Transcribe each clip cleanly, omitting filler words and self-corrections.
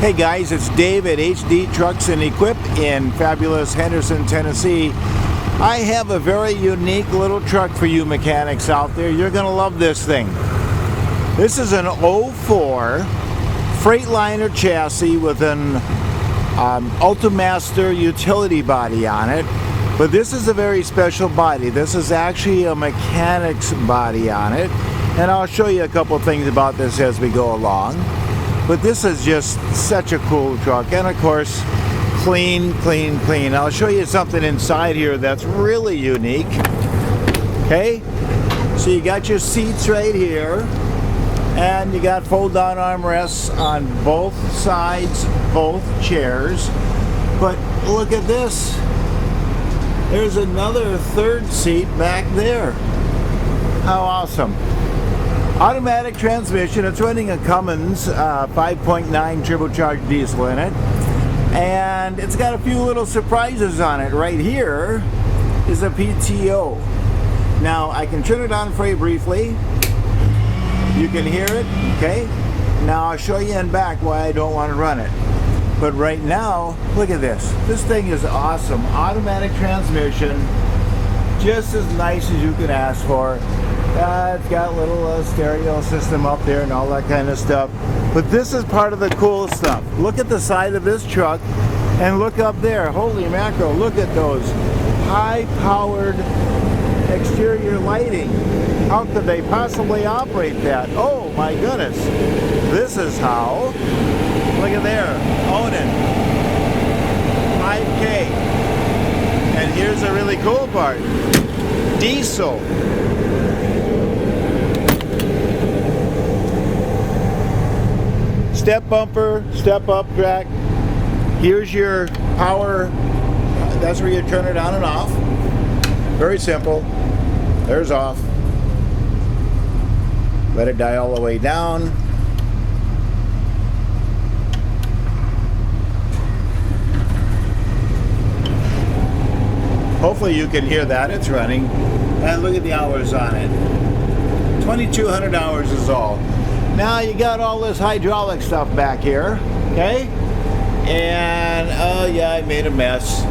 Hey guys, it's Dave at HD Trucks and Equip in fabulous Henderson, Tennessee. I have a very unique little truck for you mechanics out there. You're going to love this thing. This is an 04 Freightliner chassis with an Utilimaster utility body on it. But this is a very special body. This is actually a mechanic's body on it. And I'll show you a couple things about this as we go along. But this is just such a cool truck, and of course, clean, clean, clean. I'll show you something inside here that's really unique. Okay, so you got your seats right here, and you got fold-down armrests on both sides, both chairs. But look at this. There's another third seat back there. How awesome. Automatic transmission. It's running a Cummins 5.9 turbocharged diesel in it, and it's got a few little surprises on it. Right here is a PTO. Now I can turn it on for you briefly. You can hear it. Okay, now I'll show you in back why I don't want to run it. But right now, look at this. This thing is awesome. Automatic transmission, just as nice as you could ask for. It's got a little stereo system up there and all that kind of stuff. But this is part of the cool stuff. Look at the side of this truck and look up there. Holy mackerel, look at those high-powered exterior lighting. How could they possibly operate that? Oh my goodness. This is how. Look at there. Onan. 5K. And here's the really cool part. Diesel. Step bumper, step up track. Here's your power. That's where you turn it on and off. Very simple. There's off. Let it die all the way down. Hopefully you can hear that. It's running. And look at the hours on it. 2,200 hours is all. Now you got all this hydraulic stuff back here, okay? And, oh yeah, I made a mess.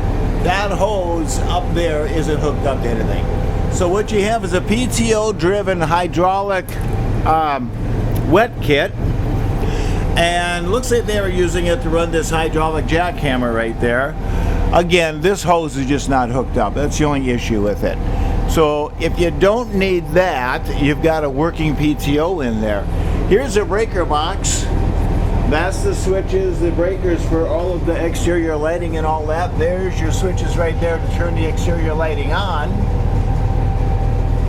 That hose up there isn't hooked up to anything. So what you have is a PTO-driven hydraulic wet kit. And looks like they were using it to run this hydraulic jackhammer right there. Again, this hose is just not hooked up. That's the only issue with it. So if you don't need that, you've got a working PTO in there. Here's a breaker box. That's the switches, the breakers for all of the exterior lighting and all that. There's your switches right there to turn the exterior lighting on.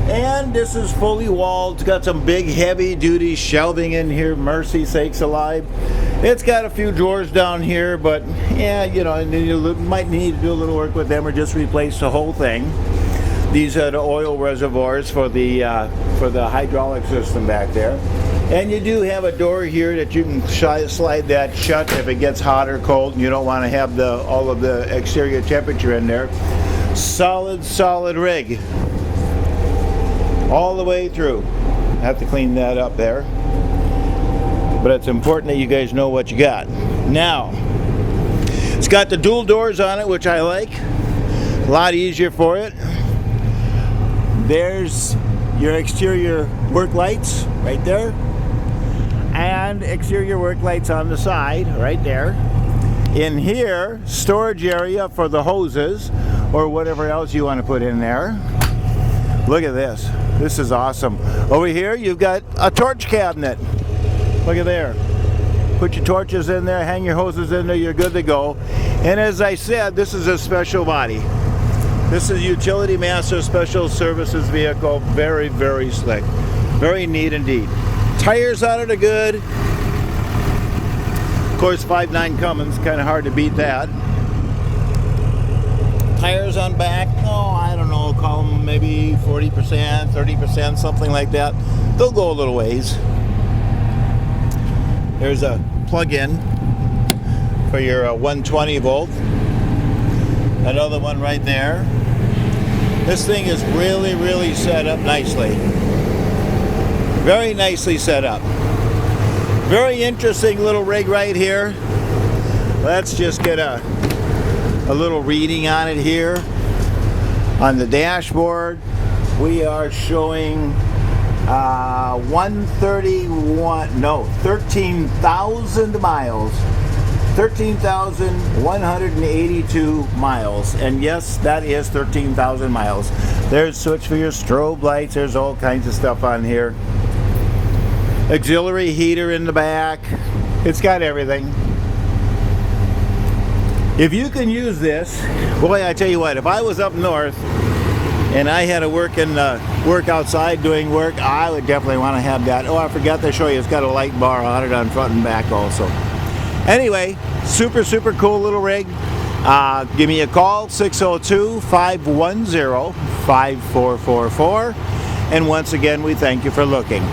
And this is fully walled. It's got some big heavy duty shelving in here, mercy sakes alive. It's got a few drawers down here, but yeah, you know, you might need to do a little work with them or just replace the whole thing. These are the oil reservoirs for the hydraulic system back there. And you do have a door here that you can slide that shut if it gets hot or cold and you don't want to have all of the exterior temperature in there. Solid rig. All the way through. I have to clean that up there. But it's important that you guys know what you got. Now, it's got the dual doors on it, which I like. A lot easier for it. There's your exterior work lights right there. And exterior work lights on the side right there. In here, storage area for the hoses or whatever else you want to put in there. Look at this. This is awesome. Over here, you've got a torch cabinet. Look at there. Put your torches in there, hang your hoses in there, you're good to go. And as I said, this is a special body. This is Utilimaster Special Services vehicle. Very, very slick. Very neat indeed. Tires on it are good. Of course, 5.9 Cummins, kind of hard to beat that. Tires on back, oh, I don't know, call them maybe 40%, 30%, something like that. They'll go a little ways. There's a plug-in for your 120 volt. Another one right there. This thing is really, really set up nicely. Very nicely set up. Very interesting little rig right here. let's just get a little reading on it here. On the dashboard, we are showing 13,000 miles. 13,182 miles. And yes, that is 13,000 miles. There's switch for your strobe lights. There's all kinds of stuff on here. Auxiliary heater in the back. It's got everything. If you can use this, boy, I tell you what, if I was up north and I had to work outside doing work, I would definitely want to have that. Oh, I forgot to show you, it's got a light bar on it on front and back also. Anyway, super cool little rig. Give me a call, 602-510-5444. And once again, we thank you for looking.